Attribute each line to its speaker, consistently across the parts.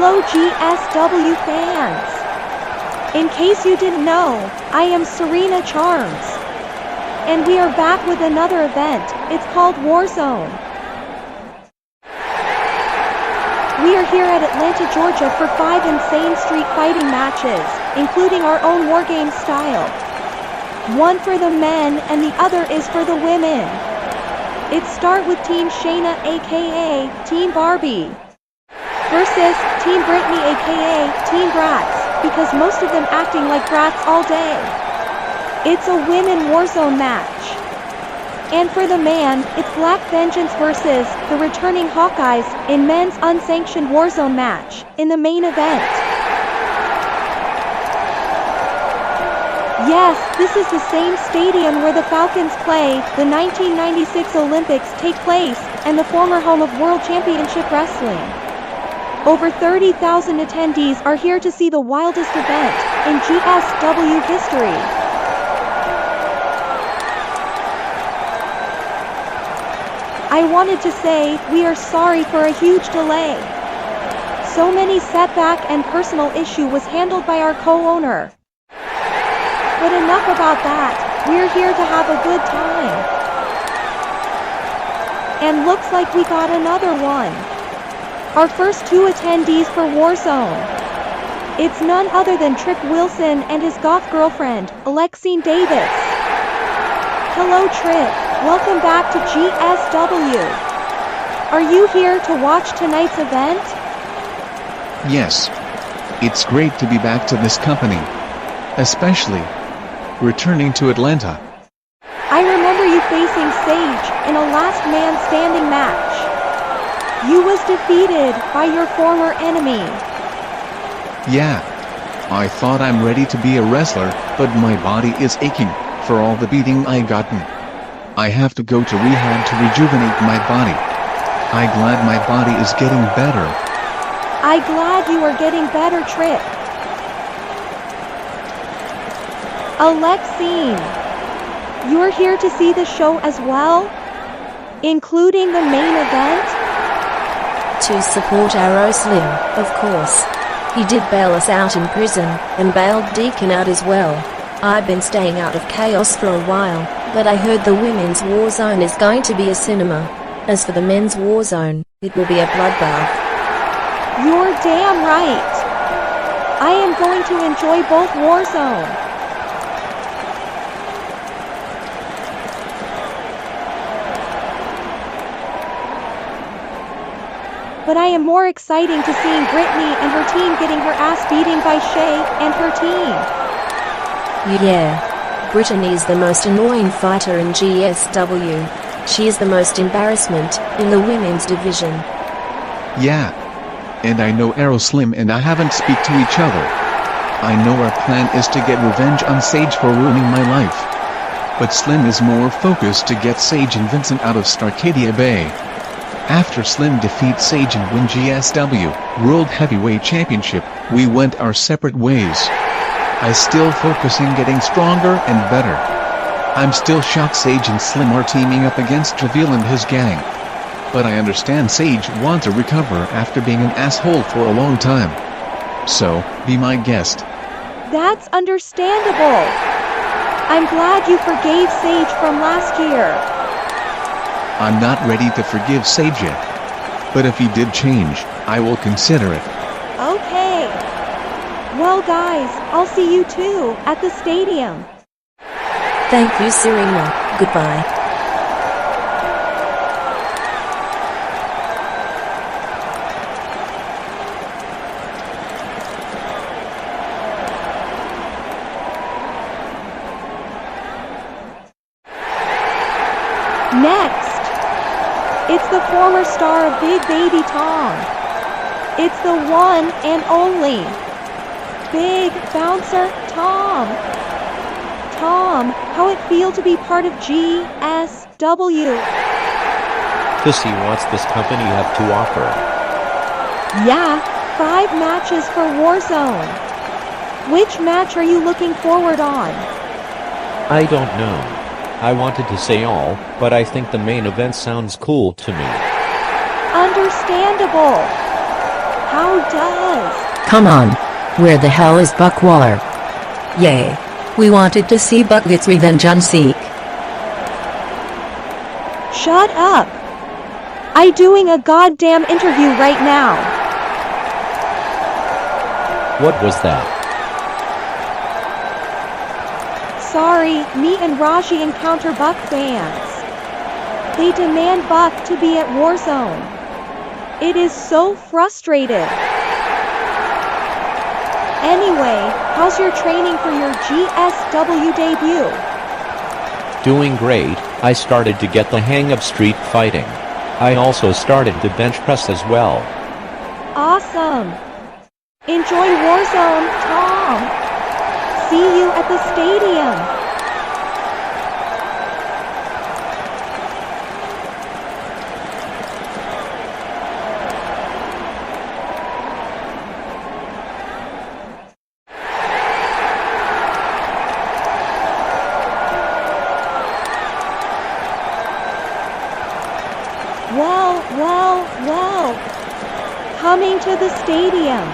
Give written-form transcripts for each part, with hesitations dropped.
Speaker 1: Hello GSW fans! In case you didn't know, I am Serena Charms. And we are back with another event. It's called Warzone. We are here at Atlanta, Georgia for 5 insane street fighting matches, including our own wargame style. One for the men and the other is for the women. It start with Team Shayna aka Team Barbie versus Team Brittany aka Team Brats, because most of them acting like brats all day. It's a women Warzone match. And for the man, it's Black Vengeance versus the returning Hawkeyes in men's unsanctioned Warzone match in the main event. Yes, this is the same stadium where the Falcons play, the 1996 Olympics take place, and the former home of World Championship Wrestling. Over 30,000 attendees are here to see the wildest event in GSW history. I wanted to say, we are sorry for a huge delay. So many setback and personal issue was handled by our co-owner. But enough about that, we're here to have a good time. And looks like we got another one. Our first 2 attendees for Warzone. It's none other than Trick Wilson and his goth girlfriend, Maxine Davis. Hello Trick, welcome back to GSW. Are you here to watch tonight's event?
Speaker 2: Yes. It's great to be back to this company. Especially returning to Atlanta.
Speaker 1: I remember you facing Sage in a last man standing match. You was defeated by your former enemy.
Speaker 2: Yeah. I thought I'm ready to be a wrestler, but my body is aching for all the beating I gotten. I have to go to rehab to rejuvenate my body. I'm glad my body is getting better.
Speaker 1: I'm glad you are getting better, Trick. Maxine, you're here to see the show as well? Including the main event?
Speaker 3: To support our Slim, of course. He did bail us out in prison, and bailed Deacon out as well. I've been staying out of chaos for a while, but I heard the women's Warzone is going to be a cinema. As for the men's Warzone, it will be a bloodbath.
Speaker 1: You're damn right. I am going to enjoy both Warzone. But I am more exciting to seeing Brittany and her team getting her ass beaten by Shay and her team.
Speaker 3: Yeah. Brittany is the most annoying fighter in GSW. She is the most embarrassment in the women's division.
Speaker 2: Yeah. And I know Slim and I haven't speak to each other. I know our plan is to get revenge on Sage for ruining my life. But Slim is more focused to get Sage and Vincent out of Starcadia Bay. After Slim defeats Sage and win GSW World Heavyweight Championship, we went our separate ways. I still focus in getting stronger and better. I'm still shocked Sage and Slim are teaming up against Javil and his gang. But I understand Sage wants to recover after being an asshole for a long time. So, be my guest.
Speaker 1: That's understandable. I'm glad you forgave Sage from last year.
Speaker 2: I'm not ready to forgive Sage yet. But if he did change, I will consider it.
Speaker 1: Okay. Well guys, I'll see you too, at the stadium.
Speaker 3: Thank you Serena, goodbye.
Speaker 1: Next. It's the former star of Big Baby Tom. It's the one and only Big Bouncer Tom. Tom, how it feel to be part of GSW?
Speaker 4: To see what's this company have to offer.
Speaker 1: Yeah, 5 matches for Warzone. Which match are you looking forward on?
Speaker 4: I don't know. I wanted to say all, but I think the main event sounds cool to me.
Speaker 1: Understandable. How does?
Speaker 5: Come on. Where the hell is Buck Waller? Yay. We wanted to see Buck gets revenge on Zeke.
Speaker 1: Shut up. I doing a goddamn interview right now.
Speaker 4: What was that?
Speaker 1: Sorry, me and Raji encounter Buck fans. They demand Buck to be at Warzone. It is so frustrated. Anyway, how's your training for your GSW debut?
Speaker 4: Doing great. I started to get the hang of street fighting. I also started to bench press as well.
Speaker 1: Awesome. Enjoy Warzone, Tom. See you at the stadium. Well. Coming to the stadium.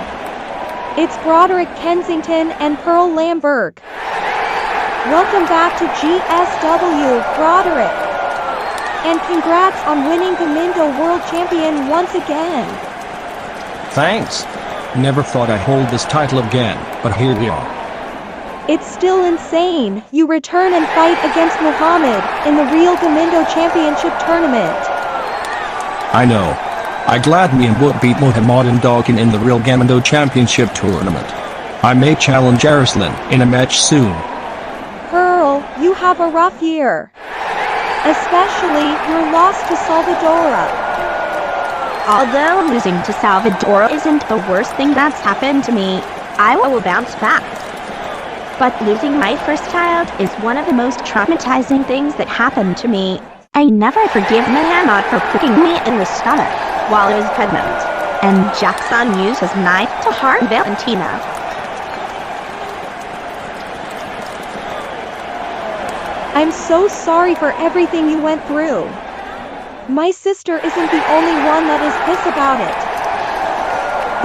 Speaker 1: It's Broderick, Kensington, and Pearl Lamburg. Welcome back to GSW, Broderick. And congrats on winning the Mindo World Champion once again.
Speaker 6: Thanks. Never thought I'd hold this title again, but here we are.
Speaker 1: It's still insane. You return and fight against Muhammad in the Real Gamindo Championship Tournament.
Speaker 6: I know. I glad me and would beat Muhammad and Dawkin in the Real Gamindo Championship Tournament. I may challenge Arslan in a match soon.
Speaker 1: Pearl, you have a rough year. Especially your loss to Salvadora.
Speaker 7: Although losing to Salvador isn't the worst thing that's happened to me, I will bounce back. But losing my first child is one of the most traumatizing things that happened to me. I never forgive Muhammad for pricking me in the stomach while I was pregnant, and Jackson used his knife to harm Valentina.
Speaker 1: I'm so sorry for everything you went through. My sister isn't the only one that is pissed about it.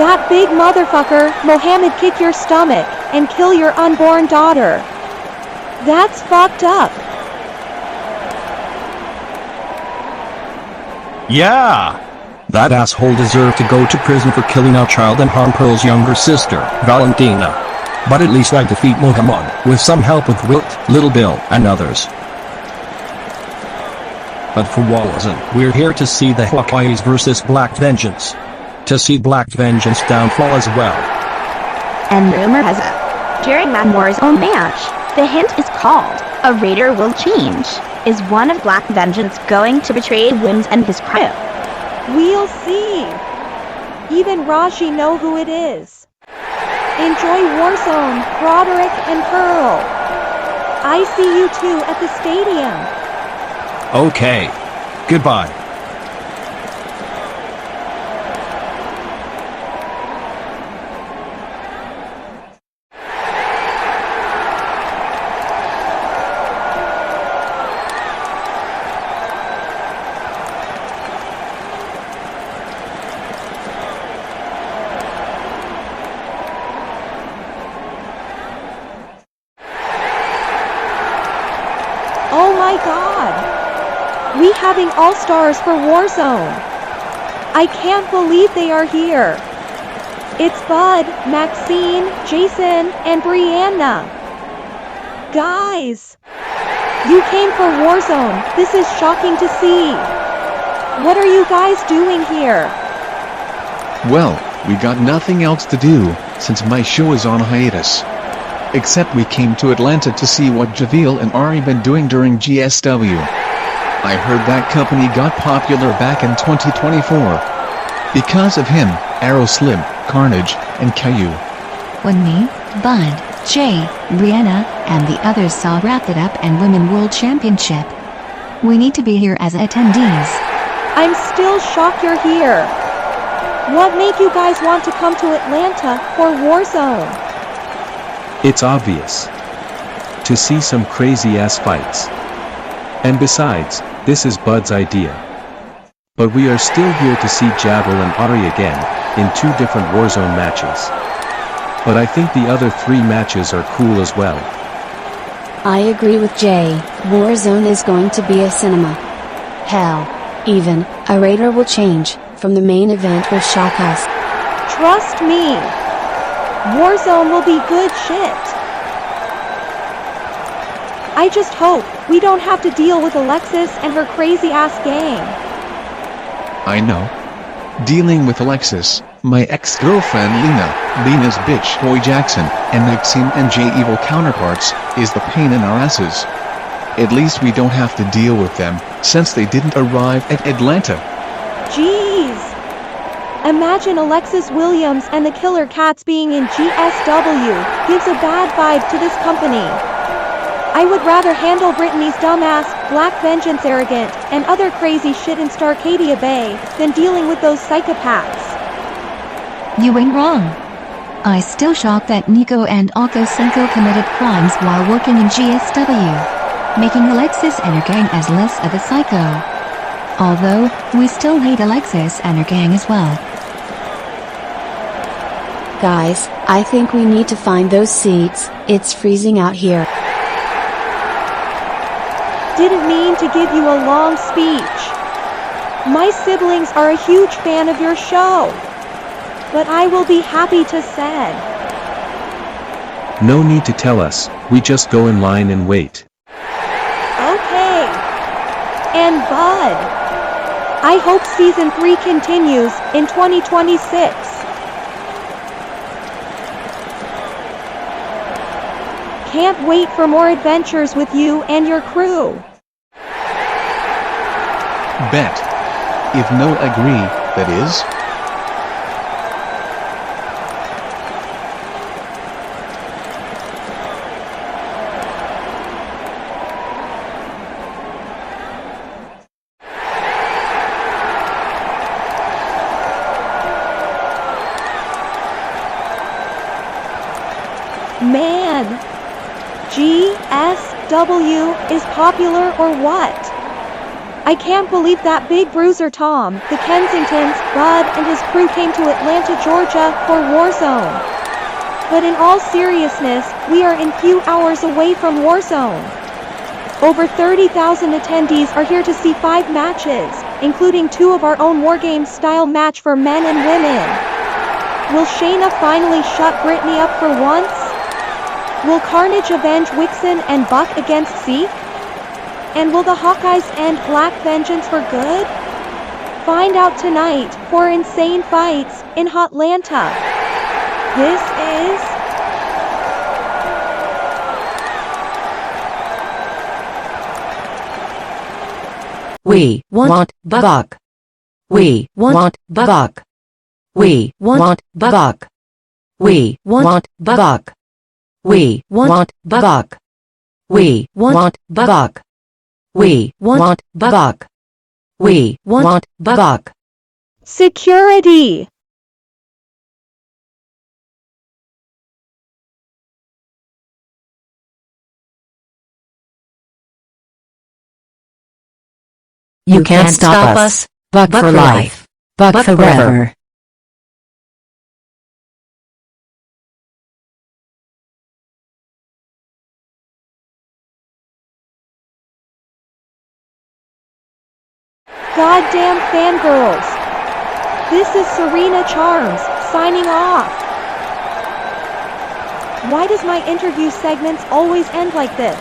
Speaker 1: That big motherfucker, Mohammed, kick your stomach and kill your unborn daughter. That's fucked up.
Speaker 6: Yeah! That asshole deserved to go to prison for killing our child and harm Pearl's younger sister, Valentina. But at least I defeat Muhammad, with some help with Wilt, Little Bill, and others. But for Warzone, we're here to see the Hawkeyes versus Black Vengeance. To see Black Vengeance downfall as well.
Speaker 7: And rumor has it, during that Warzone match, the hint is called, "A Raider Will Change." Is one of Black Vengeance going to betray Wims and his crew?
Speaker 1: We'll see. Even Raji know who it is. Enjoy Warzone, Broderick and Pearl. I see you two at the stadium.
Speaker 6: Okay. Goodbye.
Speaker 1: Oh my god! We having all-stars for Warzone! I can't believe they are here! It's Bud, Maxine, Jayson, and Brianna! Guys! You came for Warzone, this is shocking to see! What are you guys doing here?
Speaker 2: Well, we got nothing else to do, since my show is on hiatus. Except we came to Atlanta to see what Javel and Ari been doing during GSW. I heard that company got popular back in 2024. Because of him, Arrow Slim, Carnage, and Caillou.
Speaker 8: When me, Bud, Jay, Brianna, and the others saw Wrap It Up and Women World Championship. We need to be here as attendees.
Speaker 1: I'm still shocked you're here. What made you guys want to come to Atlanta for Warzone?
Speaker 9: It's obvious. To see some crazy-ass fights. And besides, this is Bud's idea. But we are still here to see Javel and Ari again, in 2 different Warzone matches. But I think the other 3 matches are cool as well.
Speaker 10: I agree with Jay, Warzone is going to be a cinema. Hell, even a raider will change from the main event will shock us.
Speaker 1: Trust me. Warzone will be good shit. I just hope we don't have to deal with Alexis and her crazy ass gang.
Speaker 2: I know. Dealing with Alexis, my ex-girlfriend Lena's bitch boy Jackson, and Maxine and Jay evil counterparts, is the pain in our asses. At least we don't have to deal with them, since they didn't arrive at Atlanta.
Speaker 1: Jeez. Imagine Alexis Williams and the Killer Cats being in GSW, gives a bad vibe to this company. I would rather handle Brittany's dumbass, Black Vengeance arrogant, and other crazy shit in Starcadia Bay, than dealing with those psychopaths.
Speaker 8: You ain't wrong. I still shocked that Nico and Alko Cinco committed crimes while working in GSW, making Alexis and her gang as less of a psycho. Although, we still hate Alexis and her gang as well.
Speaker 10: Guys, I think we need to find those seats, it's freezing out here.
Speaker 1: Didn't mean to give you a long speech. My siblings are a huge fan of your show. But I will be happy to send.
Speaker 9: No need to tell us, we just go in line and wait.
Speaker 1: Okay. And Bud, I hope Season 3 continues in 2026. Can't wait for more adventures with you and your crew.
Speaker 2: Bet. If no agree, that is.
Speaker 1: Man, GSW is popular or what? I can't believe that Big Bruiser Tom, the Kensingtons, Bud and his crew came to Atlanta, Georgia for Warzone. But in all seriousness, we are in few hours away from Warzone. Over 30,000 attendees are here to see 5 matches, including 2 of our own Wargames style match for men and women. Will Shayna finally shut Brittany up for once? Will Carnage avenge Wixen and Buck against Zeke? And will the Hawkeyes end Black Vengeance for good? Find out tonight for Insane Fights in Hotlanta. This is...
Speaker 5: We want Buck. We want Buck. We want Buck. We want Buck. We want Buck. We want Buck. We want Buck. We want Buck.
Speaker 1: Security!
Speaker 5: You can't stop us. Buck for life. Buck forever.
Speaker 1: Goddamn fangirls! This is Serena Charms, signing off. Why does my interview segments always end like this?